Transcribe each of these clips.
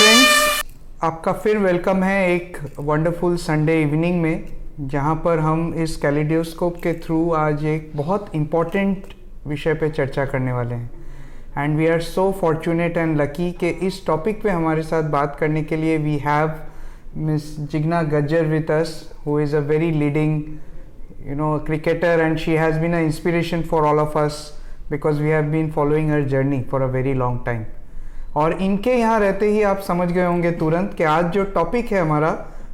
Friends, आपका फिर welcome है एक वंडरफुल संडे इवनिंग में, जहां पर हम इस कैलिडोस्कोप के थ्रू आज एक बहुत इम्पॉर्टेंट विषय पे चर्चा करने वाले हैं। And we are so fortunate and lucky कि इस टॉपिक पे हमारे साथ बात करने के लिए we have miss Jigna Gajjar with us, who is a very leading cricketer, and she has been an inspiration for all of us because we have been following her journey for a very long time. और इनके यहाँ रहते ही आप समझ गए होंगे तुरंत कि आज जो टॉपिक है हमारा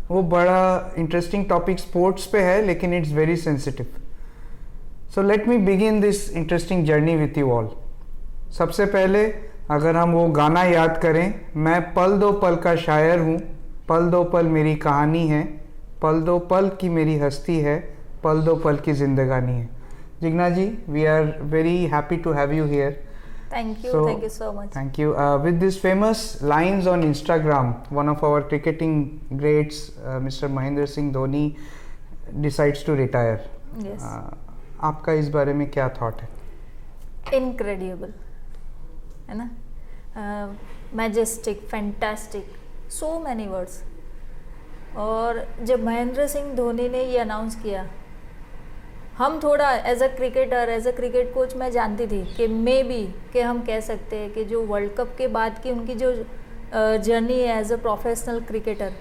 वो बड़ा इंटरेस्टिंग टॉपिक स्पोर्ट्स पे है, लेकिन it's very sensitive. So let me begin this interesting journey with you all. सबसे पहले अगर हम वो गाना याद करें, मैं पल दो पल का शायर हूँ, पल दो पल मेरी कहानी है, पल दो पल की मेरी हस्ती है, पल दो पल की जिंदगानी है। Jigna ji, we are very happy to have you here. Thank you so much. Thank you. With these famous lines on Instagram, one of our cricketing greats, Mr. Mahendra Singh Dhoni, decides to retire. Yes. आपका इस बारे में क्या thought है? Incredible, है ना? Majestic, fantastic, so many words. और जब महेंद्र सिंह धोनी ने ये अनाउंस किया, हम थोड़ा as a cricketer, as a cricket coach मैं जानती थी कि मे बी कि हम कह सकते हैं कि जो वर्ल्ड कप के बाद की उनकी जो जर्नी है एज अ प्रोफेशनल क्रिकेटर,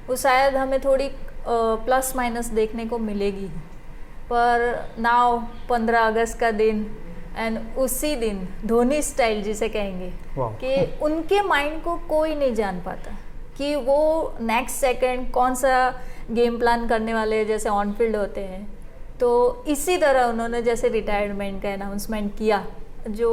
वो शायद हमें थोड़ी प्लस माइनस देखने को मिलेगी। पर नाउ 15 अगस्त का दिन, एंड उसी दिन धोनी स्टाइल जिसे कहेंगे कि उनके माइंड को कोई नहीं जान पाता कि वो नेक्स्ट सेकंड कौन सा गेम प्लान करने वाले हैं, जैसे ऑन फील्ड होते हैं। तो इसी तरह उन्होंने जैसे रिटायरमेंट का अनाउंसमेंट किया, जो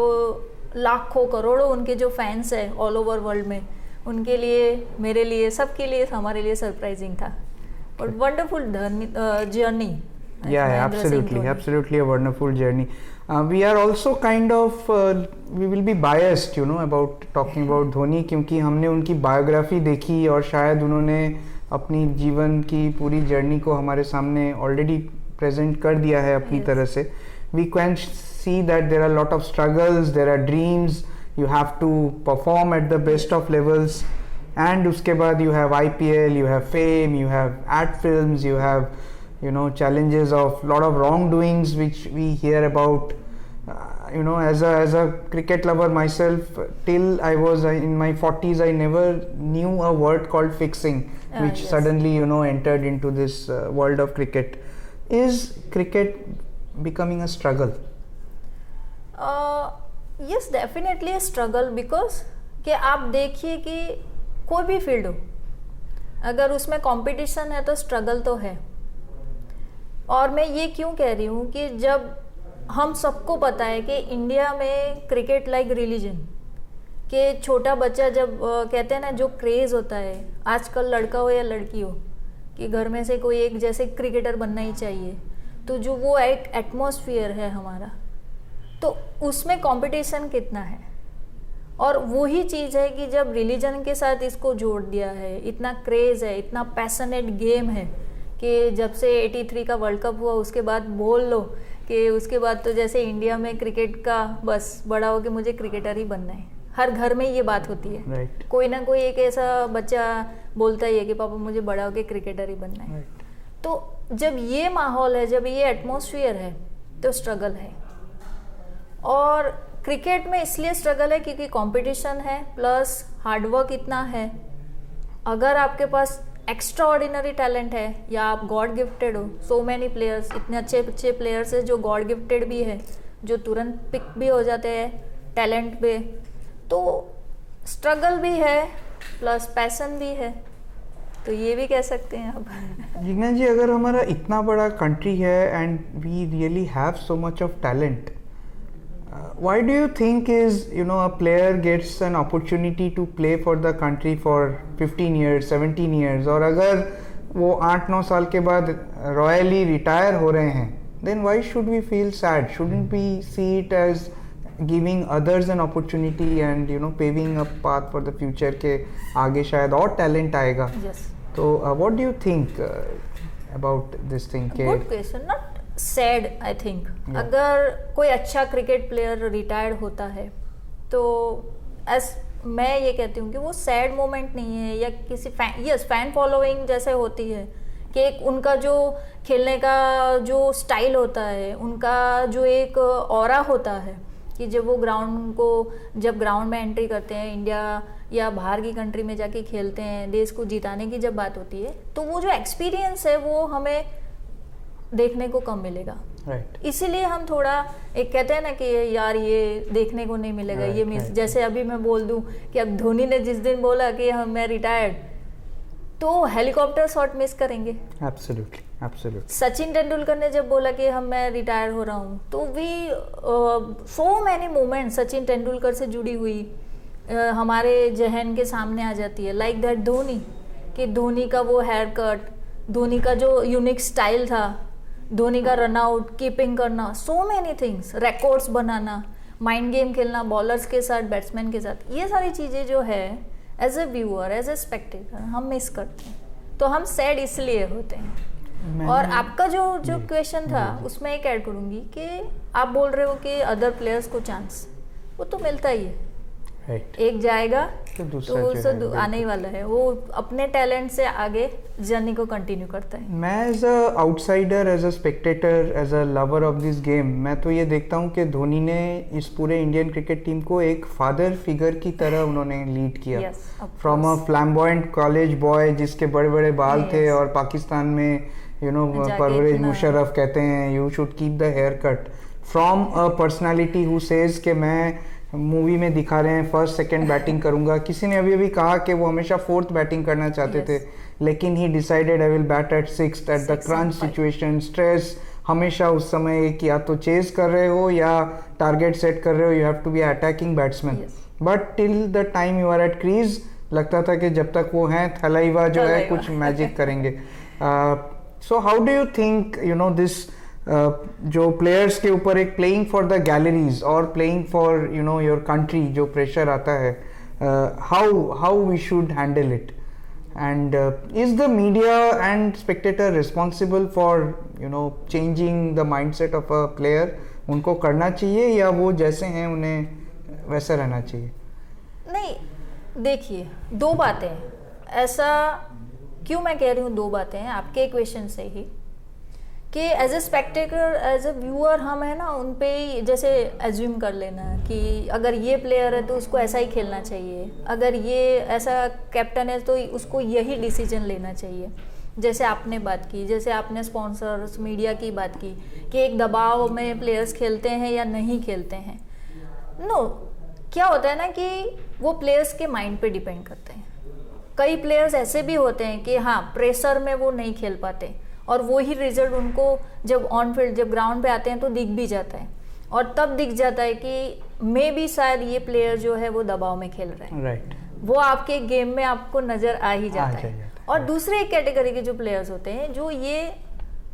लाखों करोड़ों उनके जो फैंस हैं ऑल ओवर वर्ल्ड में, उनके लिए, मेरे लिए, सबके लिए, हमारे लिए सरप्राइजिंग था और wonderful journey. Yeah, absolutely a wonderful journey. We are also kind of we will be biased, about talking about Dhoni, क्योंकि हमने उनकी बायोग्राफी देखी और शायद उन्होंने अपनी जीवन की पूरी जर्नी को हमारे सामने ऑलरेडी प्रेजेंट कर दिया है अपनी तरह से। We can see that there are a lot of struggles, there are dreams, you have to perform at the best of levels, and उसके बाद you have IPL, you have fame, you have ad films, you have challenges of lot of wrongdoings which we hear about. As a cricket lover myself, till I was in my 40s, I never knew a word called fixing, which yes. Suddenly entered into this world of cricket. Is cricket becoming a struggle? Yes, definitely a struggle, because कि आप देखिए कि कोई भी field हो, अगर उसमें competition है तो स्ट्रगल तो है। और मैं ये क्यों कह रही हूँ कि जब हम सबको पता है कि इंडिया में क्रिकेट लाइक रिलीजन, कि छोटा बच्चा जब कहते हैं ना, जो क्रेज़ होता है आजकल, लड़का हो या लड़की हो, कि घर में से कोई एक जैसे क्रिकेटर बनना ही चाहिए, तो जो वो एक एटमॉस्फेयर है हमारा, तो उसमें कंपटीशन कितना है। और वही चीज़ है कि जब रिलीजन के साथ इसको जोड़ दिया है, इतना क्रेज़ है, इतना पैशनेट गेम है कि जब से 83 का वर्ल्ड कप हुआ उसके बाद बोल लो कि उसके बाद तो जैसे इंडिया में क्रिकेट का बस बड़ा हो कि मुझे क्रिकेटर ही बनना है, हर घर में ये बात होती है। Right. कोई ना कोई एक ऐसा बच्चा बोलता ही है कि पापा मुझे बड़ा हो के क्रिकेटर ही बनना है। Right. तो जब ये माहौल है, जब ये एटमॉस्फेयर है, तो स्ट्रगल है। और क्रिकेट में इसलिए स्ट्रगल है क्योंकि कंपटीशन है, प्लस हार्डवर्क इतना है। अगर आपके पास एक्स्ट्रा ऑर्डिनरी टैलेंट है या आप गॉड गिफ्टेड हो, सो मैनी प्लेयर्स, इतने अच्छे अच्छे प्लेयर्स हैं जो गॉड गिफ्टेड भी है, जो तुरंत पिक भी हो जाते हैं टैलेंट पे, तो स्ट्रगल भी है प्लस पैशन भी है, तो ये भी कह सकते हैं आप। जिग्ना जी, अगर हमारा इतना बड़ा कंट्री है and we really have so much of talent, why do you think is a player gets an opportunity to play for the country for 15 years 17 years, और अगर वो 8-9 साल के बाद रॉयली रिटायर हो रहे हैं, then why should we feel sad? Shouldn't we see it as giving others an opportunity and paving a path for the future के आगे शायद और टैलेंट आएगा? Yes. तो what do you think about this thing? Good question. Not sad, I think. अगर कोई अच्छा cricket player retired होता है तो मैं ये कहती हूँ कि वो सैड मोमेंट नहीं है, या किसी फैन फॉलोइंग जैसे होती है कि एक उनका जो खेलने का जो स्टाइल होता है, उनका जो एक ऑरा होता है कि जब वो जब ग्राउंड में एंट्री करते हैं, इंडिया या बाहर की कंट्री में जाके खेलते हैं, देश को जिताने की जब बात होती है, तो वो जो एक्सपीरियंस है वो हमें देखने को कम मिलेगा। इसीलिए हम थोड़ा एक कहते हैं ना कि यार ये देखने को नहीं मिलेगा, ये मिस। जैसे अभी मैं बोल दूं कि अब धोनी ने जिस दिन बोला कि मैं रिटायर्ड, तो हेलीकॉप्टर शॉट मिस करेंगे। एब्सोल्युटली। सचिन तेंदुलकर ने जब बोला कि मैं रिटायर हो रहा हूँ, तो so many moment Sachin Tendulkar से जुड़ी हुई हमारे जहन के सामने आ जाती है। लाइक दैट धोनी, कि धोनी का वो हेयर कट, धोनी का जो यूनिक स्टाइल था, धोनी का रन आउट, कीपिंग करना, सो मैनी थिंग्स, रिकॉर्ड्स बनाना, माइंड गेम खेलना बॉलर्स के साथ, बैट्समैन के साथ, ये सारी चीज़ें जो है as a viewer, as a spectator हम मिस करते हैं, तो हम सैड इसलिए होते हैं। और आपका जो क्वेश्चन था उसमें एक ऐड करूंगी कि आप बोल रहे हो कि अदर प्लेयर्स को चांस, वो तो मिलता ही है। एक जाएगा तो दूसरा आने ही वाला है, वो अपने टैलेंट से आगे जर्नी को कंटिन्यू करता है। मैं as a outsider, as a spectator, as a lover of this game, मैं तो ये देखता हूँ कि धोनी ने इस पूरे इंडियन क्रिकेट टीम को एक फादर फिगर की तरह उन्होंने लीड किया। From a flamboyant college boy जिसके बड़े बड़े बाल थे, और पाकिस्तान में परवरेज मुशर्रफ कहते हैं you should keep the haircut, from a personality who says कि मैं मूवी में दिखा रहे हैं फर्स्ट सेकंड बैटिंग करूंगा। किसी ने अभी कहा कि वो हमेशा फोर्थ बैटिंग करना चाहते थे, लेकिन he decided I will bat at sixth at the crunch situation. Stress हमेशा उस समय एक, या तो चेज कर रहे हो या टारगेट सेट कर रहे हो, you have to be attacking batsman. But till the time you are at crease, लगता था कि जब तक वो हैं थलाइवा जो है कुछ मैजिक करेंगे। So how do you think this जो प्लेयर्स के ऊपर एक प्लेइंग फॉर द गैलरीज और प्लेइंग फॉर योर कंट्री जो प्रेशर आता है, how we should handle it, and is the media and spectator responsible for changing the mindset of a player? उनको करना चाहिए या वो जैसे हैं उन्हें वैसा रहना चाहिए? नहीं, देखिए दो बातें, ऐसा क्यों मैं कह रही हूँ दो बातें हैं आपके क्वेश्चन से ही, कि as a spectator, as a viewer हम है ना उन पे जैसे एज्यूम कर लेना कि अगर ये प्लेयर है तो उसको ऐसा ही खेलना चाहिए, अगर ये ऐसा कैप्टन है तो उसको यही डिसीजन लेना चाहिए। जैसे आपने बात की, जैसे आपने स्पॉन्सर्स, मीडिया की बात की कि एक दबाव में प्लेयर्स खेलते हैं या नहीं खेलते हैं। क्या होता है ना कि वो प्लेयर्स के माइंड पे डिपेंड करते हैं। कई प्लेयर्स ऐसे भी होते हैं कि हाँ प्रेशर में वो नहीं खेल पाते, और वो ही रिजल्ट उनको जब ऑन फील्ड, जब ग्राउंड पे आते हैं तो दिख भी जाता है, और तब दिख जाता है कि मे भी शायद ये प्लेयर जो है वो दबाव में खेल रहे हैं। वो आपके गेम में आपको नजर आ ही जाता है। और दूसरे एक कैटेगरी के जो प्लेयर्स होते हैं जो ये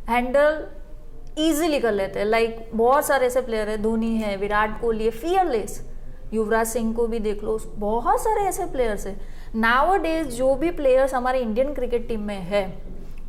हैंडल ईजिली कर लेते हैं, लाइक बहुत सारे ऐसे प्लेयर है, धोनी है, विराट कोहली है, फियरलेस, युवराज सिंह को भी देख लो, बहुत सारे ऐसे प्लेयर्स है। नाउअडेज जो भी प्लेयर्स हमारे इंडियन क्रिकेट टीम में है,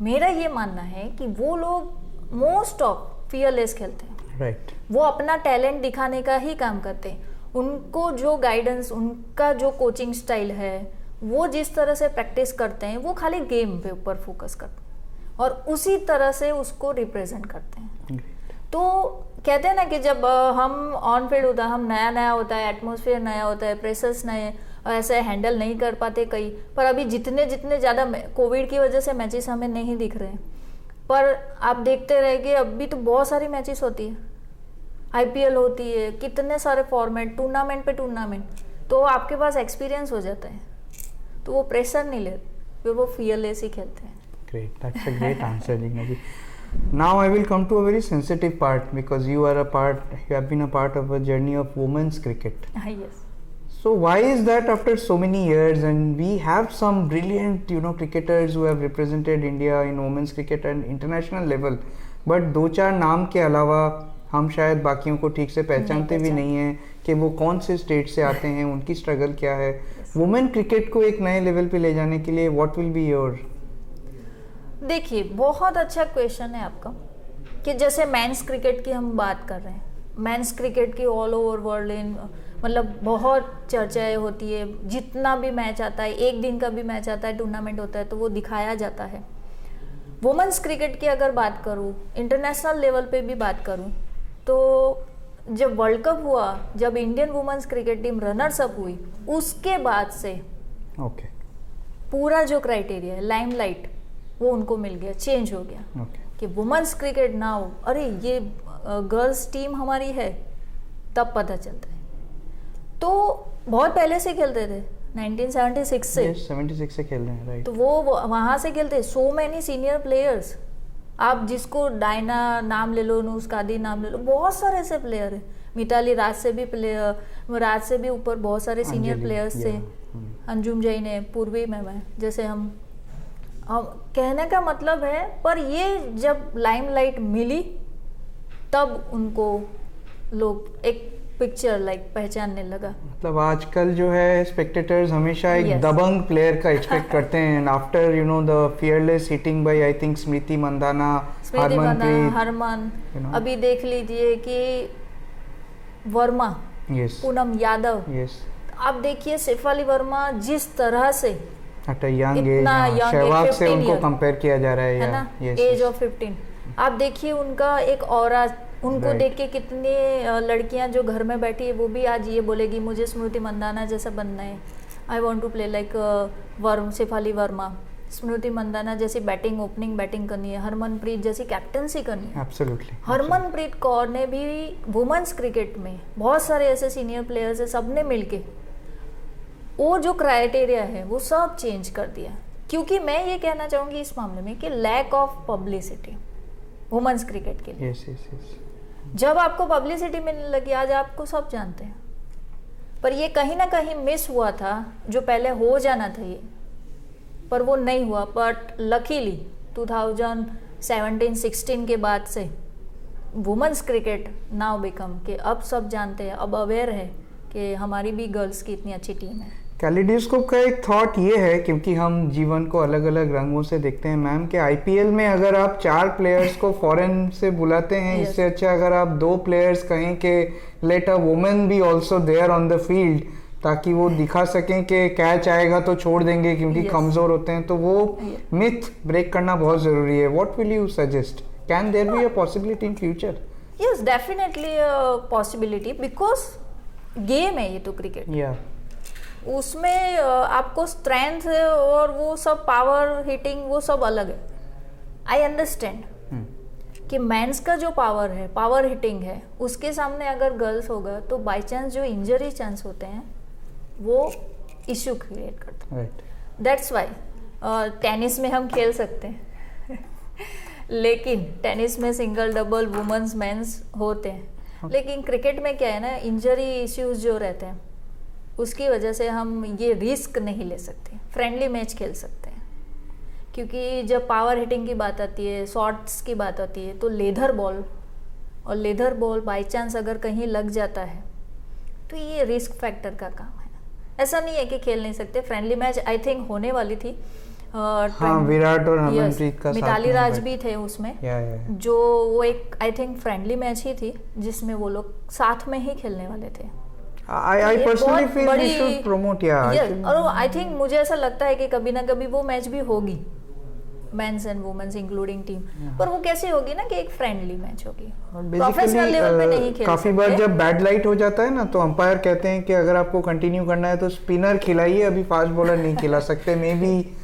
मेरा ये मानना है कि वो लोग मोस्ट ऑफ फियरलेस खेलते हैं। वो अपना टैलेंट दिखाने का ही काम करते हैं। उनको जो गाइडेंस, उनका जो कोचिंग स्टाइल है, वो जिस तरह से प्रैक्टिस करते हैं, वो खाली गेम पे ऊपर फोकस करते हैं और उसी तरह से उसको रिप्रेजेंट करते हैं। तो कहते हैं ना कि जब हम ऑन फील्ड होता है, हम नया होता है, एटमॉस्फेयर नया होता है, प्रेशर्स नए, ऐसे हैंडल नहीं कर पाते कई। पर अभी जितने ज़्यादा कोविड की वजह से मैचेस हमें नहीं दिख रहे हैं, पर आप देखते रहेंगे अभी तो बहुत सारी मैचेस होती है, IPL होती है, कितने सारे फॉर्मेट, टूर्नामेंट पे टूर्नामेंट, तो आपके पास एक्सपीरियंस हो जाता है, तो वो प्रेशर नहीं लेते, फिर वो फियरलेस ही खेलते हैं। Great, that's a great answer, Jigna ji. Now I will come to a very sensitive part, because you have been a part of a journey of women's cricket. Yes. So why is that after so many years, and we have some brilliant cricketers who have represented India in women's cricket and international level, but दो चार नाम के अलावा हम शायद बाकियों को ठीक से पहचानते भी नहीं हैं कि वो कौन से स्टेट से आते हैं, उनकी स्ट्रगल क्या है। वुमेन क्रिकेट को एक नए लेवल पे ले जाने के लिए व्हाट विल बी योर? देखिए, बहुत अच्छा क्वेश्चन है आपका कि जैसे मेंस क्रिकेट की हम बात कर रहे हैं, मेंस क्रिकेट की ऑल ओवर वर्ल्ड इन मतलब बहुत चर्चाएं होती है, जितना भी मैच आता है, एक दिन का भी मैच आता है, टूर्नामेंट होता है तो वो दिखाया जाता है। वुमेन्स क्रिकेट की अगर बात करूँ, इंटरनेशनल लेवल पे भी बात करूँ, तो जब वर्ल्ड कप हुआ, जब Indian women's cricket team runners up हुई, उसके बाद से ओके पूरा जो क्राइटेरिया है, लाइमलाइट, वो उनको मिल गया, चेंज हो गया ओके कि वुमेन्स क्रिकेट नाउ, अरे ये गर्ल्स टीम हमारी है, तब पता चलता है। तो बहुत पहले से खेलते थे, 1976 से। 76 से खेल रहे हैं, राइट। तो वो वहाँ से खेलते, सो मैनी सीनियर प्लेयर्स, आप जिसको डायना नाम ले लो, नुस्कादी नाम ले लो, बहुत सारे ऐसे प्लेयर हैं। मिताली राज से भी राज से भी ऊपर बहुत सारे सीनियर प्लेयर्स थे। अंजुम जैन है, पूर्वी में मैं, जैसे हम कहने का मतलब है, पर ये जब लाइमलाइट मिली तब उनको लोग एक पिक्चर पहचानने लगा। मतलब आजकल जो है स्पेक्टेटर्स हमेशा एक दबंग प्लेयर का एक्सपेक्ट करते हैं, and after you know the fearless hitting by I think Smriti Mandhana, Harman, अभी देख लीजिए कि वर्मा, पूनम यादव, आप देखिए शेफाली वर्मा जिस तरह से यंग एज, सहवाग से उनको कंपेयर किया जा रहा है ना, एज ऑफ 15, आप देखिए उनका एक ऑरा, उनको देख के कितनी लड़कियां जो घर में बैठी है वो भी आज ये बोलेगी मुझे स्मृति मंदाना जैसा बनना है, I want to play like Shafali Verma. Smriti Mandhana जैसी ओपनिंग बैटिंग करनी है, हरमनप्रीत जैसी कैप्टनसी करनी है। एब्सोल्युटली। हरमनप्रीत कौर ने भी वुमेन्स क्रिकेट में बहुत सारे ऐसे सीनियर प्लेयर्स है, सबने मिलके वो जो क्राइटेरिया है वो सब चेंज कर दिया। क्योंकि मैं ये कहना चाहूँगी इस मामले में कि lack of publicity women's cricket के लिए। जब आपको पब्लिसिटी मिलने लगी, आज आपको सब जानते हैं, पर ये कहीं ना कहीं मिस हुआ था, जो पहले हो जाना था ये, पर वो नहीं हुआ। बट लकीली 2017-16 के बाद से वुमेन्स क्रिकेट नाउ बिकम कि अब सब जानते हैं, अब अवेयर है कि हमारी भी गर्ल्स की इतनी अच्छी टीम है। कैलिडोस्कोप का एक थॉट ये है, क्योंकि हम जीवन को अलग अलग रंगों से देखते हैं मैम, कि आईपीएल में अगर आप 4 प्लेयर्स को फॉरेन से बुलाते हैं, इससे अच्छा अगर आप 2 प्लेयर्स कहें कि let a women be also there on the field, ताकि वो दिखा सकें कि कैच आएगा तो छोड़ देंगे क्योंकि कमजोर होते हैं, तो वो मिथ ब्रेक करना बहुत जरूरी है। What will you suggest, can there be a possibility in future? Yes, definitely a possibility, because game है ये तो क्रिकेट, उसमें आपको स्ट्रेंथ और वो सब पावर हिटिंग वो सब अलग है। आई अंडरस्टैंड कि मेंस का जो पावर है, पावर हिटिंग है, उसके सामने अगर गर्ल्स होगा तो बाय चांस जो इंजरी चांस होते हैं वो इश्यू क्रिएट करता है। दैट्स वाई टेनिस में हम खेल सकते हैं लेकिन टेनिस में सिंगल डबल वुमेन्स मेंस होते हैं, लेकिन क्रिकेट में क्या है ना, इंजरी इश्यूज जो रहते हैं उसकी वजह से हम ये रिस्क नहीं ले सकते। फ्रेंडली मैच खेल सकते हैं, क्योंकि जब पावर हिटिंग की बात आती है, शॉट्स की बात आती है, तो लेदर बॉल, और लेदर बॉल बाय चांस अगर कहीं लग जाता है तो ये रिस्क फैक्टर का काम है। ऐसा नहीं है कि खेल नहीं सकते। फ्रेंडली मैच आई थिंक होने वाली थी, हाँ, विराट और हरमनप्रीत का, मिताली राज भी थे उसमें, जो वो एक आई थिंक फ्रेंडली मैच ही थी जिसमें वो लोग साथ में ही खेलने वाले थे। I personally feel we should promote, और आई थिंक मुझे ऐसा लगता है कि कभी ना कभी वो मैच भी होगी, men's and women's including team, पर वो कैसे होगी ना कि एक फ्रेंडली मैच होगी, प्रोफेशनल लेवल पे नहीं खेल काफी बार जब बैड लाइट हो जाता है ना, तो अंपायर कहते हैं कि अगर आपको कंटिन्यू करना है तो स्पिनर खिलाइए, अभी फास्ट बॉलर नहीं खिला सकते। Maybe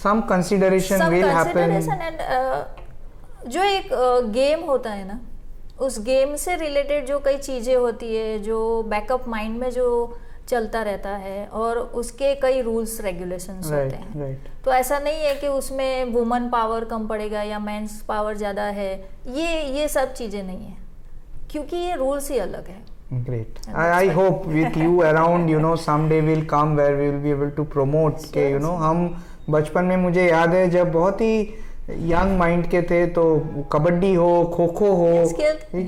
some consideration will happen. जो एक गेम होता है ना, उस गेम से रिलेटेड जो कई चीज़ें होती है, जो बैकअप माइंड में जो चलता रहता है, और उसके कई रूल्स रेगुलेशंस होते हैं। तो ऐसा नहीं है कि उसमें वुमन पावर कम पड़ेगा या मेंस पावर ज़्यादा है, ये सब चीज़ें नहीं है, क्योंकि ये रूल्स ही अलग है। Great. I hope with you around, you know, someday will come where we will be able to promote के, you know, हम बचपन में मुझे याद है जब बहुत ही यंग माइंड के थे, तो कबड्डी हो, खो खो हो,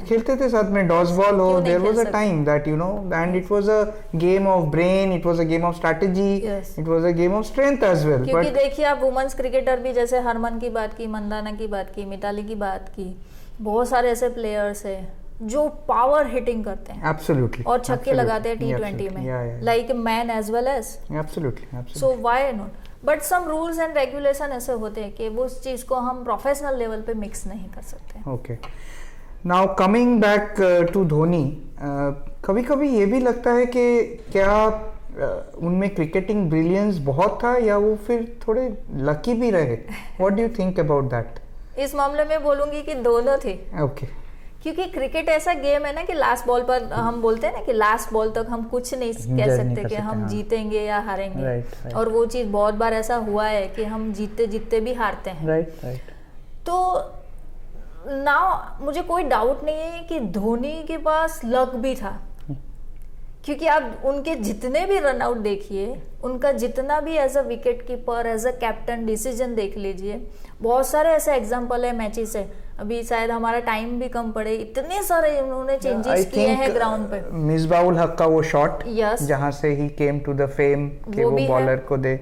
खेलते थे साथ में, डॉस बॉल हो। There was a time that you know, and it was a game of brain, it was a game of strategy, it was a game of strength as well. क्योंकि देखिए आप वुमेन्स क्रिकेटर भी, जैसे हरमन की बात की, मंदाना की बात की, मिताली की बात की, बहुत सारे ऐसे प्लेयर्स है जो पावर हिटिंग करते हैं एब्सोल्युटली और छक्के लगाते हैं T20 में, like man as well as, absolutely so why not. But some rules and regulation ऐसे होते हैं कि वो उस चीज़ को हम प्रोफेशनल लेवल पे मिक्स नहीं कर सकते. Okay, now coming back to Dhoni, कभी कभी ये भी लगता है कि क्या उनमें क्रिकेटिंग ब्रिलियंस बहुत था या वो फिर थोड़े लकी भी रहे? What do you think about that? इस मामले में बोलूंगी कि दोनों थे. ओके, क्योंकि क्रिकेट ऐसा गेम है ना कि लास्ट बॉल पर हम बोलते हैं ना कि लास्ट बॉल तक हम कुछ नहीं कह सकते कि हम जीतेंगे या हारेंगे. right. और वो चीज़ बहुत बार ऐसा हुआ है कि हम जीतते जीतते भी हारते हैं. राइट. तो ना मुझे कोई डाउट नहीं है कि धोनी के पास लक भी था, क्योंकि आप उनके जितने भी रन आउट देखिए, उनका जितना भी as a wicket keeper, as a captain decision देख लीजिए, बहुत सारे ऐसे एग्जांपल है मैचेस है. अभी शायद हमारा टाइम भी कम पड़े, इतने सारे उन्होंने चेंजेस किए हैं ग्राउंड पे. मिसबाउल हक का वो शॉट, Yes. जहां से ही केम टू द फेम कि वो बॉलर को दे,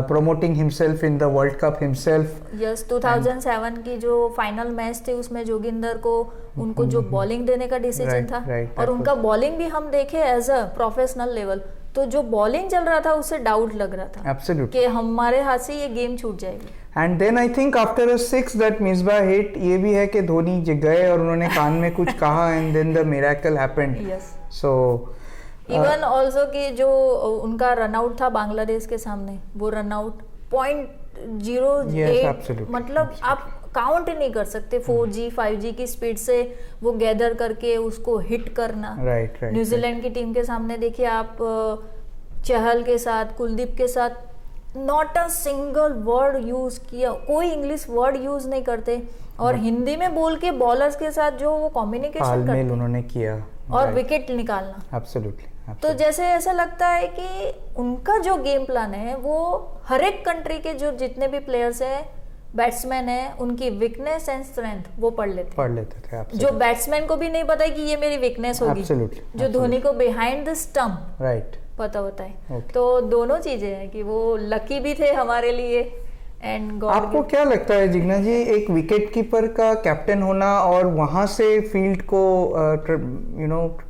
promoting himself in the World Cup himself. Yes 2007 की जो फाइनल मैच थी उसमें जोगिंदर को उनको जो बॉलिंग देने का डिसीजन था, और उनका बॉलिंग भी हम देखे एज अ प्रोफेशनल लेवल, तो जो बॉलिंग चल रहा था उससे डाउट लग रहा था Absolutely. कि हमारे हाथ से ये गेम छूट जाएगी. And then I think after a six that Misbah hit, ये भी है कि धोनी गए और उन्होंने कान में कुछ कहा and then the miracle happened. Yes. So even also कि जो उनका रनआउट था बांग्लादेश के सामने, वो रनआउट Yes, absolutely. .08 मतलब आप काउंट ही नहीं कर सकते. 4G 5G की स्पीड से वो गैदर करके उसको हिट करना. right. न्यूजीलैंड की टीम के सामने देखिए आप, चहल के साथ, कुलदीप के साथ not a single word use किया, कोई इंग्लिश वर्ड यूज नहीं करते, और हिंदी में बोल के बॉलर्स के साथ जो वो कम्युनिकेशन करते उन्होंने किया और विकेट निकालना. Absolutely. तो जैसे ऐसा लगता है कि उनका जो गेम प्लान है वो हर एक कंट्री के जो जितने भी प्लेयर्स हैं, बैट्समैन है, उनकी वीकनेस एंड स्ट्रेंथ वो पढ़ लेते थे. जो बैट्समैन को भी नहीं पता है कि ये मेरी वीकनेस होगी, जो धोनी को बिहाइंड द स्टंप पता होता है. तो दोनों चीजें हैं कि वो लकी भी थे हमारे लिए. एंड आपको क्या लगता है जिग्ना जी, एक विकेट कीपर का कैप्टन होना और वहां से फील्ड को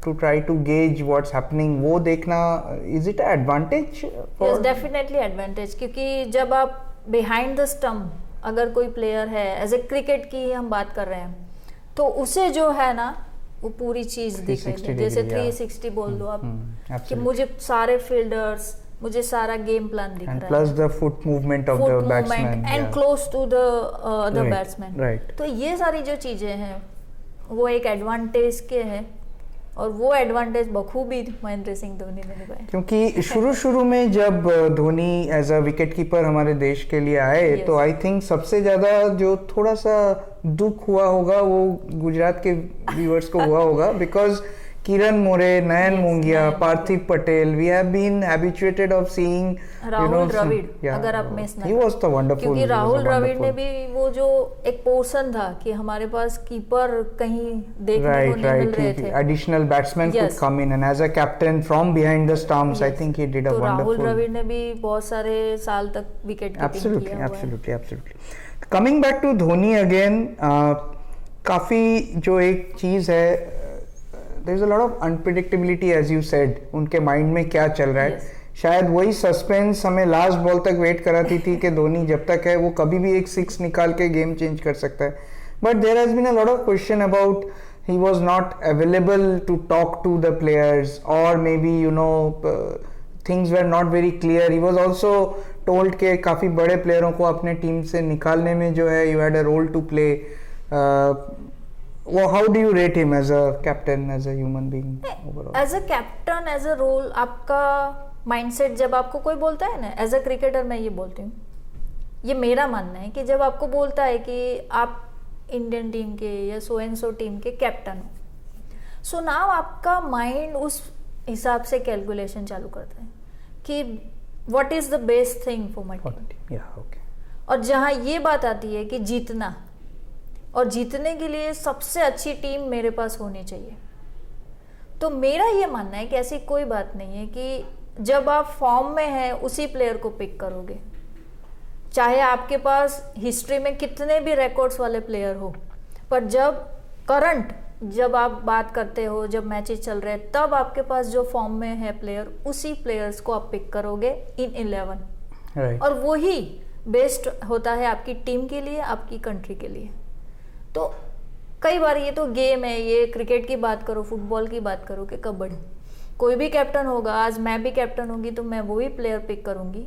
to try to gauge what's happening, वो देखना, is it advantage? Yes, definitely advantage. क्योंकि जब आप बिहाइंड द स्टंप अगर कोई प्लेयर है, एज ए क्रिकेट की हम बात कर रहे हैं, तो उसे जो है ना वो पूरी चीज दिख रही है. जैसे 360 बोल दो आप, कि मुझे सारे फील्डर्स, मुझे सारा गेम प्लान दिख रहा है, plus the foot movement of the batsman and close to the other batsman. Right. तो ये सारी जो चीजें हैं वो एक एडवांटेज के हैं, और वो एडवांटेज बखूबी महेंद्र सिंह धोनी ने निभाया. क्योंकि शुरू में जब Dhoni as a wicket keeper हमारे देश के लिए आए, तो आई थिंक सबसे ज्यादा जो थोड़ा सा दुख हुआ होगा वो गुजरात के व्यूअर्स को हुआ होगा, because Kiran More, Nayan Mongia, Parthiv Patel, we have been habituated of seeing Rahul Dravid, अगर आप मिस ना, he was the wonderful, क्योंकि राहुल द्रविड़ ने भी वो जो एक पोर्शन था कि हमारे पास कीपर कहीं देखने को नहीं मिल रहे थे, additional batsmen could come in, and as a captain from behind the stumps, I think he did a wonderful. Rahul Dravid ने भी बहुत सारे साल तक विकेट कीपिंग किया हुआ है. Absolutely. Coming back to Dhoni again, काफी जो एक चीज है, there is a lot of unpredictability as you said, उनके माइंड में क्या चल रहा है. शायद वही सस्पेंस हमें लास्ट बॉल तक वेट कराती थी कि धोनी जब तक है वो कभी भी एक सिक्स निकाल के गेम चेंज कर सकता है. But there has been a lot of question about he was not available to talk to the players, or maybe things were not very clear. He was also told के काफ़ी बड़े प्लेयरों को अपने team से निकालने में जो है you had a role to play. How do you rate him as a captain, as a human being overall? As a captain, as a role, आपका माइंडसेट जब आपको कोई बोलता है ना, एज अ क्रिकेटर मैं ये बोलती हूँ, ये मेरा मानना है कि जब आपको बोलता है कि आप इंडियन टीम के या सो एंड सो टीम के कैप्टन हो, सो नाउ आपका माइंड उस हिसाब से कैलकुलेशन चालू करता है कि what is the best thing for my team. और जहाँ ये बात आती है कि जीतना, और जीतने के लिए सबसे अच्छी टीम मेरे पास होनी चाहिए, तो मेरा ये मानना है कि ऐसी कोई बात नहीं है कि जब आप फॉर्म में हैं उसी प्लेयर को पिक करोगे, चाहे आपके पास हिस्ट्री में कितने भी रिकॉर्ड्स वाले प्लेयर हो, पर जब करंट जब आप बात करते हो, जब मैचेस चल रहे हैं, तब आपके पास जो फॉर्म में है प्लेयर, उसी प्लेयर्स को आप पिक करोगे इन 11, राइट। और वही बेस्ट होता है आपकी टीम के लिए, आपकी कंट्री के लिए। तो कई बार ये तो गेम है, ये क्रिकेट की बात करो, फुटबॉल की बात करो कि कबड्डी, कोई भी कैप्टन होगा, आज मैं भी कैप्टन होंगी तो मैं वही प्लेयर पिक करूंगी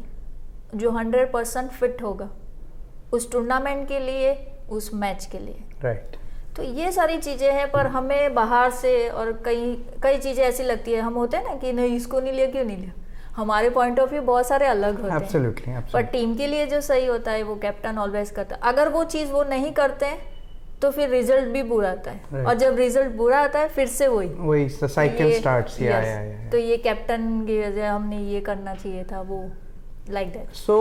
जो 100% फिट होगा उस टूर्नामेंट के लिए, उस मैच के लिए। राइट। तो ये सारी चीज़ें हैं, पर हमें बाहर से और कई चीज़ें ऐसी लगती है, हम होते हैं ना कि नहीं इसको नहीं लिया, क्यों नहीं लिया, हमारे पॉइंट ऑफ व्यू बहुत सारे अलग होते हैं। एब्सोल्युटली, पर टीम के लिए जो सही होता है वो कैप्टन ऑलवेज करता है। अगर वो चीज़ वो नहीं करते हैं तो फिर रिजल्ट भी बुरा आता है, Right. और जब रिजल्ट बुरा आता है फिर से वही साइकिल स्टार्ट्स। तो ये कैप्टन की वजह, हमने ये करना चाहिए था, वो लाइक दैट। सो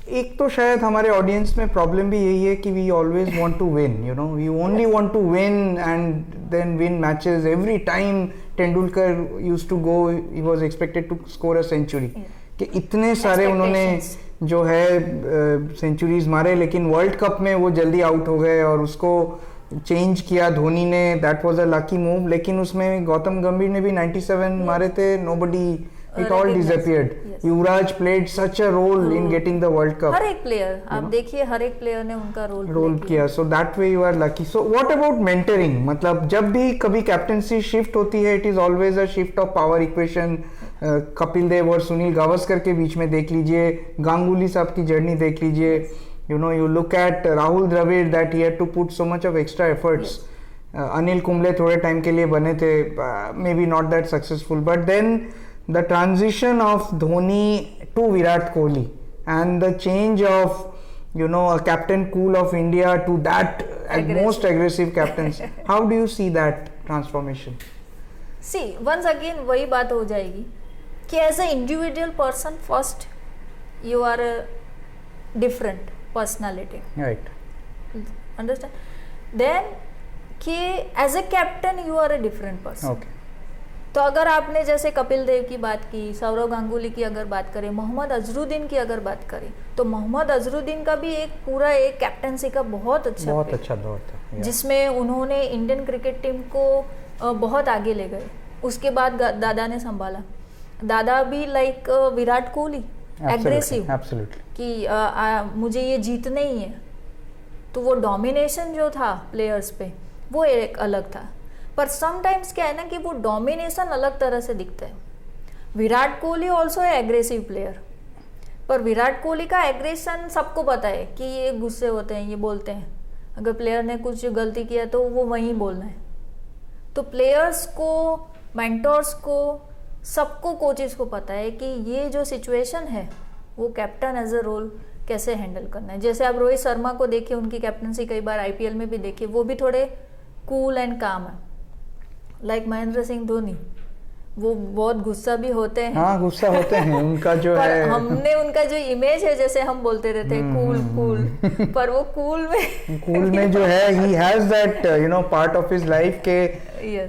एक तो शायद हमारे ऑडियंस में प्रॉब्लम भी यही है कि we always want to win, you know, we only want to win and then win matches every time. Tendulkar used to go, he was expected to score a century, कि इतने सारे उन्होंने जो है सेंचुरीज मारे, लेकिन वर्ल्ड कप में वो जल्दी आउट हो गए और उसको चेंज किया धोनी ने। That was a lucky move. लेकिन उसमें गौतम गंभीर ने भी 97 मारे थे, nobody, it all disappeared. Yuvraj played such a role in getting the world cup. हर एक प्लेयर आप देखिए, हर एक प्लेयर ने उनका रोल किया। So that way you are lucky. So what about mentoring? मतलब जब भी कभी कैप्टनसी शिफ्ट होती है, it is always a shift of power equation. Kapil Dev और सुनील गावस्कर के बीच में देख लीजिए, गांगुली साहब की जर्नी देख लीजिए, you know, you look at Rahul Dravid, that he had to put so much of extra efforts. Anil Kumble थोड़े टाइम के लिए बने थे, maybe not that successful, but then the transition of Dhoni to Virat Kohli and the change of, you know, a captain cool of India to that most aggressive captains. How do you see that transformation? See, once again वही बात हो जाएगी कि as a individual person first you are a different personality. Right. Understand? Then कि as a captain you are a different person. Okay. तो अगर आपने जैसे कपिल देव की बात की, सौरव गांगुली की अगर बात करें, मोहम्मद अजरुद्दीन की अगर बात करें, तो मोहम्मद अजरुद्दीन का भी एक पूरा एक कैप्टनसी का बहुत अच्छा दौर था, जिसमें उन्होंने इंडियन क्रिकेट टीम को बहुत आगे ले गए। उसके बाद दादा ने संभाला। दादा भी लाइक विराट कोहली, एग्रेसिव, कि मुझे ये जीतना ही है। तो वो डोमिनेशन जो था प्लेयर्स पे, वो एक अलग था। पर समटाइम्स क्या है ना कि वो डोमिनेशन अलग तरह से दिखता है। विराट कोहली ऑल्सो है एग्रेसिव प्लेयर, पर विराट कोहली का एग्रेशन सबको पता है कि ये गुस्से होते हैं, ये बोलते हैं, अगर प्लेयर ने कुछ गलती किया तो वो वहीं बोलना है। तो प्लेयर्स को, मेंटर्स को, सबको, कोचेस को पता है कि ये जो सिचुएशन है वो कैप्टन एज अ रोल कैसे हैंडल करना है। जैसे आप रोहित शर्मा को देखिए, उनकी कैप्टनसी कई बार आईपीएल में भी देखिए, वो भी थोड़े कूल एंड काम है। लाइक महेंद्र सिंह धोनी, वो बहुत गुस्सा भी होते हैं। हाँ, गुस्सा होते हैं। उनका जो है, हमने उनका जो इमेज है, जैसे हम बोलते रहते हैं कूल, पर वो कूल में जो है, he has that, you no, part of his life के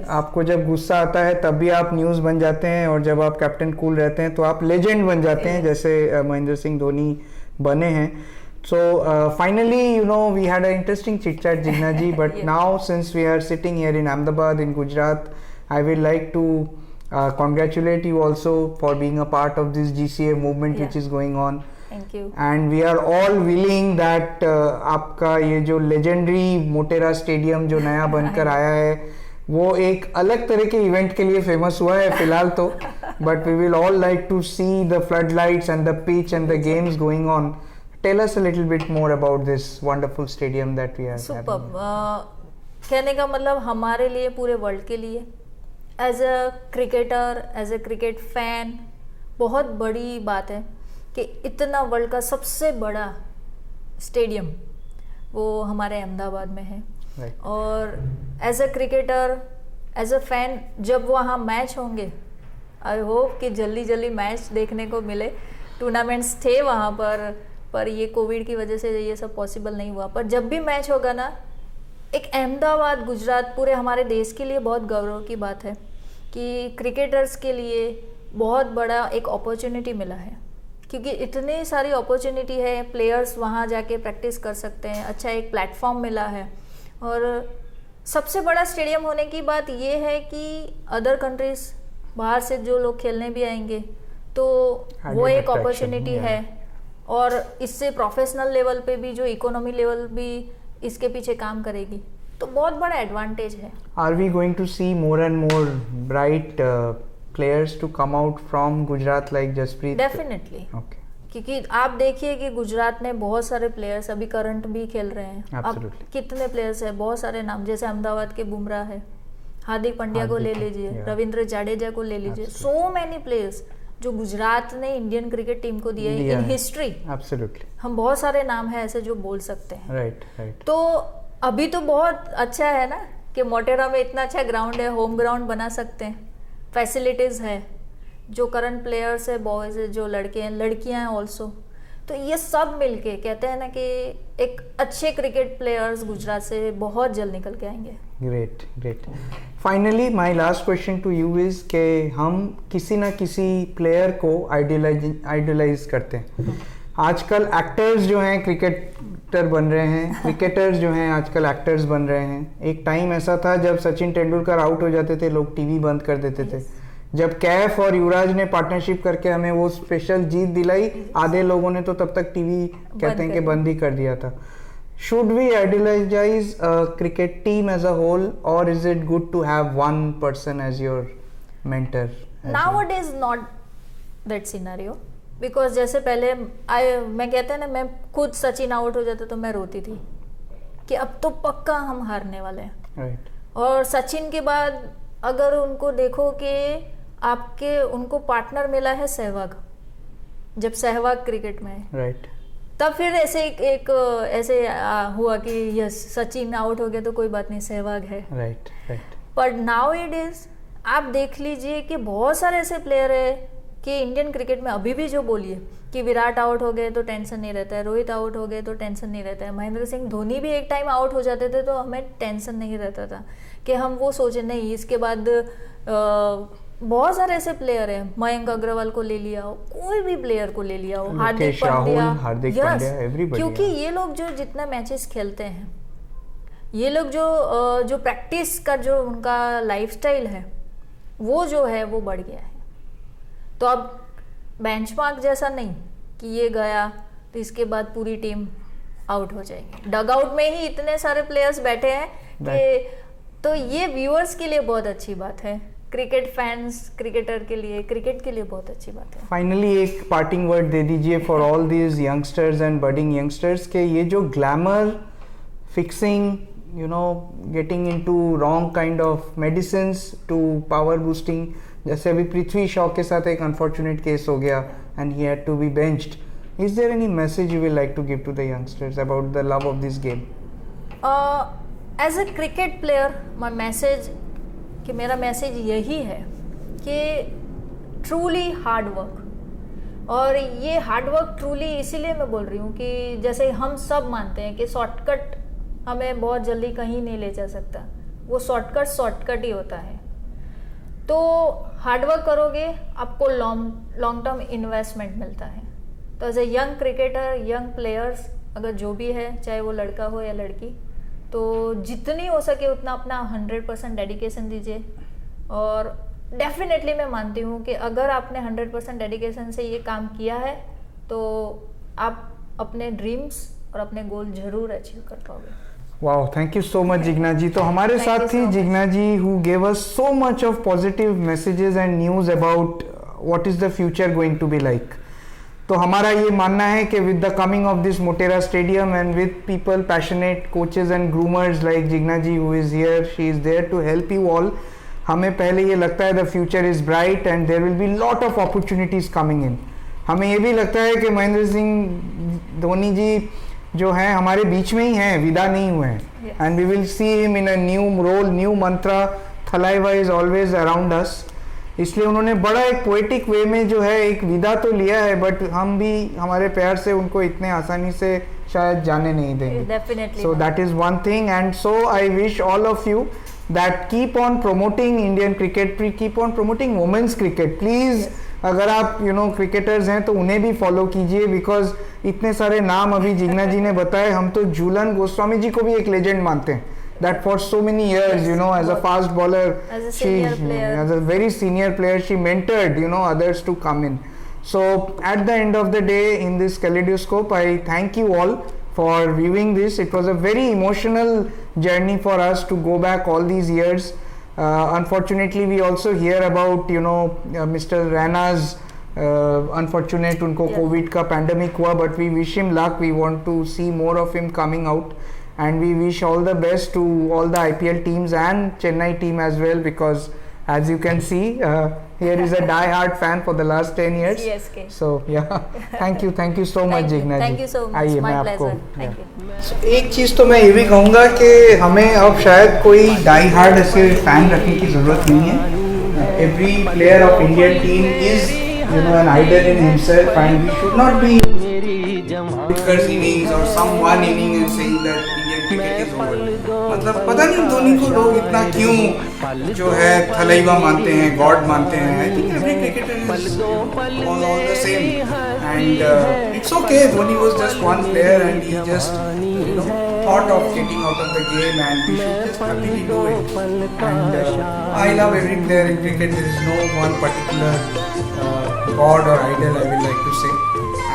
आपको जब गुस्सा आता है तब भी आप न्यूज बन जाते हैं, और जब आप कैप्टन कूल रहते हैं तो आप लेजेंड बन जाते हैं, जैसे महेंद्र सिंह धोनी बने हैं। So finally, you know, we had an interesting chit chat, Jigna ji. But now, since we are sitting here in Ahmedabad, in Gujarat, I would like to congratulate you also for being a part of this GCA movement which is going on. Thank you. And we are all willing that आपका ये जो legendary Motera stadium जो नया बनकर आया है, वो एक अलग तरह के इवेंट के लिए फेमस हुआ है फिलहाल तो, but we will all like to see the floodlights and the pitch and the games going on. Tell us a little bit more about this wonderful stadium that we are having. कहने का मतलब हमारे लिए, पूरे world के लिए, as a cricketer, as a cricket fan, बहुत बड़ी बात है कि इतना वर्ल्ड का सबसे बड़ा स्टेडियम वो हमारे अहमदाबाद में है। Right. और as a cricketer, as a fan, जब वहाँ मैच होंगे, आई होप कि जल्दी जल्दी मैच देखने को मिले। टूर्नामेंट्स थे वहाँ पर ये कोविड की वजह से ये सब पॉसिबल नहीं हुआ। पर जब भी मैच होगा ना, एक अहमदाबाद, गुजरात, पूरे हमारे देश के लिए बहुत गौरव की बात है कि क्रिकेटर्स के लिए बहुत बड़ा एक अपॉर्चुनिटी मिला है, क्योंकि इतनी सारी अपॉर्चुनिटी है, प्लेयर्स वहाँ जाके प्रैक्टिस कर सकते हैं, अच्छा एक प्लेटफॉर्म मिला है। और सबसे बड़ा स्टेडियम होने की बात ये है कि अदर कंट्रीज बाहर से जो लोग खेलने भी आएंगे तो वो एक अपॉर्चुनिटी है, और इससे प्रोफेशनल लेवल पे भी जो इकोनॉमी लेवल भी इसके पीछे काम करेगी, तो बहुत बड़ा एडवांटेज है। Are we going to see more and more bright players to come out from Gujarat like Jasprit? Definitely, okay, क्योंकि आप देखिए कि गुजरात में बहुत सारे प्लेयर्स अभी करंट भी खेल रहे हैं। अब Absolutely. कितने प्लेयर्स हैं, बहुत सारे नाम, जैसे अहमदाबाद के बुमराह है, हार्दिक पांड्या को ले लीजिए, yeah. रविंद्र जाडेजा को ले लीजिए, Absolutely. सो मैनी प्लेयर्स जो गुजरात ने इंडियन क्रिकेट टीम को दिए इन हिस्ट्री। एब्सोल्युटली, हम बहुत सारे नाम है ऐसे जो बोल सकते हैं। Right right. तो अभी तो बहुत अच्छा है ना कि मोटेरा में इतना अच्छा ग्राउंड है, होम ग्राउंड बना सकते हैं, फैसिलिटीज है, जो करंट प्लेयर्स है, बॉयज है, जो लड़के हैं, लड़कियां हैं ऑल्सो, तो ये सब मिलके कहते हैं ना कि एक अच्छे क्रिकेट प्लेयर्स गुजरात से बहुत जल्द निकल के आएंगे। Great great. Finally my last question to you is के हम किसी ना किसी प्लेयर को आइडलाइज करते हैं। आजकल एक्टर्स जो हैं क्रिकेटर बन रहे हैं, क्रिकेटर्स जो हैं आजकल एक्टर्स बन रहे हैं। एक टाइम ऐसा था जब सचिन तेंदुलकर आउट हो जाते थे लोग टीवी बंद कर देते थे। जब कैफ और युवराज ने पार्टनरशिप करके हमें वो स्पेशल जीत दिलाई, आधे लोगों ने तो तब तक टीवी कहते हैं कि बंद ही कर दिया था। Should we idealize a cricket team as a whole, or is it good to have one person as your mentor? Nowadays not that scenario, because जैसे पहले मैं कहते हैं ना, मैं खुद सचिन आउट हो जाता तो मैं रोती थी कि अब तो पक्का हम हारने वाले हैं। Right. और सचिन के बाद अगर उनको देखो कि आपके उनको पार्टनर मिला है सहवाग, जब सहवाग क्रिकेट में है, Right. तब फिर ऐसे एक ऐसे हुआ कि यस सचिन आउट हो गया तो कोई बात नहीं, सहवाग है। Right. Right. पर नाउ इट इज आप देख लीजिए कि बहुत सारे ऐसे प्लेयर है कि इंडियन क्रिकेट में अभी भी जो बोलिए कि विराट आउट हो गए तो टेंशन नहीं रहता है, रोहित आउट हो गए तो टेंशन नहीं रहता है, महेंद्र सिंह धोनी भी एक टाइम आउट हो जाते थे तो हमें टेंशन नहीं रहता था कि हम वो सोचे नहीं। इसके बाद बहुत सारे ऐसे प्लेयर हैं, मयंक अग्रवाल को ले लिया हो, कोई भी प्लेयर को ले लिया हो, हार्दिक पांड्या, क्योंकि ये लोग जो जितना मैचेस खेलते हैं, ये लोग जो प्रैक्टिस का जो उनका लाइफस्टाइल है वो जो है वो बढ़ गया है। तो अब बेंचमार्क जैसा नहीं कि ये गया तो इसके बाद पूरी टीम आउट हो जाएगी, डग आउट में ही इतने सारे प्लेयर्स बैठे हैं कि, तो ये व्यूअर्स के लिए बहुत अच्छी बात है, क्रिकेट फैंस क्रिकेटर के लिए, क्रिकेट के लिए बहुत अच्छी बात है। फाइनली एक पार्टिंग वर्ड दे दीजिए for all these youngsters and budding youngsters के ये जो glamour fixing, you know, getting into wrong kind of medicines to power boosting, जैसे अभी पृथ्वी शॉ के साथ एक अनफॉर्चुनेट केस हो गया and he had to be benched. Is there any message you will like to give to the youngsters about the love of this game? As a cricket player, my message कि मेरा message यही है कि truly hard work, और ये hard work truly इसीलिए मैं बोल रही हूँ कि जैसे हम सब मानते हैं कि शॉर्टकट हमें बहुत जल्दी कहीं नहीं ले जा सकता, वो शॉर्टकट ही होता है। तो हार्ड वर्क करोगे आपको लॉन्ग टर्म इन्वेस्टमेंट मिलता है। तो as a young cricketer, young players अगर जो भी है, चाहे वो लड़का हो या लड़की, तो जितनी हो सके उतना अपना 100% डेडिकेशन दीजिए। और डेफिनेटली मैं मानती हूँ कि अगर आपने 100% डेडिकेशन से ये काम किया है तो आप अपने ड्रीम्स और अपने गोल जरूर अचीव कर पाओगे। Wow, thank you so much Jigna ji. तो हमारे साथ थी Jigna ji who gave us so much of positive messages and news about what is the future going to be like. तो हमारा ये मानना है कि with the coming of this Motera stadium and with people passionate coaches and groomers like Jigna ji who is here, she is there to help you all. हमें पहले ये लगता है the future is bright and there will be lot of opportunities coming in. हमें ये भी लगता है कि महेंद्र सिंह धोनी जी जो हैं हमारे बीच में ही हैं, विदा नहीं हुए हैं, and we will see him in a new role, new mantra, Thalaiva is always around us. इसलिए उन्होंने बड़ा एक पोएटिक वे में जो है एक विदा तो लिया है, बट हम भी हमारे प्यार से उनको इतने आसानी से शायद जाने नहीं देंगे। So that is one thing, and so I wish all of you that keep on promoting Indian cricket, keep on promoting women's cricket please। अगर आप क्रिकेटर्स हैं तो उन्हें भी फॉलो कीजिए, बिकॉज इतने सारे नाम अभी जिग्ना जी ने बताए, हम तो झूलन गोस्वामी जी को भी एक लेजेंड मानते हैं that for so many years, you know, as a fast bowler, As a senior player. as a very senior player, she mentored, you know, others to come in. So at the end of the day, in this Kaleidoscope, I thank you all for viewing this. It was a very emotional journey for us to go back all these years. Unfortunately, we also hear about, you know, Mr. Raina's unfortunate उनको Yeah. Covid का pandemic हुआ, but we wish him luck. We want to see more of him coming out, and we wish all the best to all the IPL teams and Chennai team as well, because as you can see, here is a die-hard fan for the last 10 years. CSK. So yeah, thank you so much, Jignaa ji. Thank you so much. आइए My मैं आपको pleasure. Thank you. So, एक चीज़ तो मैं ये भी कहूँगा कि हमें अब शायद कोई डाई हार्ड ऐसे फैन रखने की ज़रूरत नहीं है. Every player of Indian team is, you know, an idol in himself, and we should not be Vickers innings or some one inning and saying that Indian cricket is over. मतलब पता नहीं धोनी को लोग इतना क्यों जो है थलैवा मानते हैं, गॉड मानते हैं. I think every cricketer is all the same, and it's okay. Dhoni was just one player, and he just, you know, thought of getting out of the game, and we should just happily do it. And I love every player in cricket. There is no one particular god or idol, I will like to say.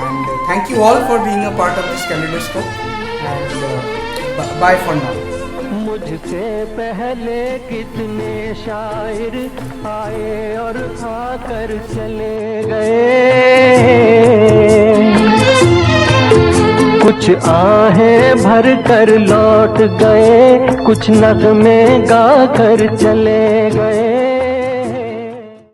And thank you all for being a part of this Kaleidoscope, and bye for now. मुझसे पहले कितने शायर आए और आकर चले गए, कुछ आहें भर कर लौट गए, कुछ नगमे गा कर चले गए.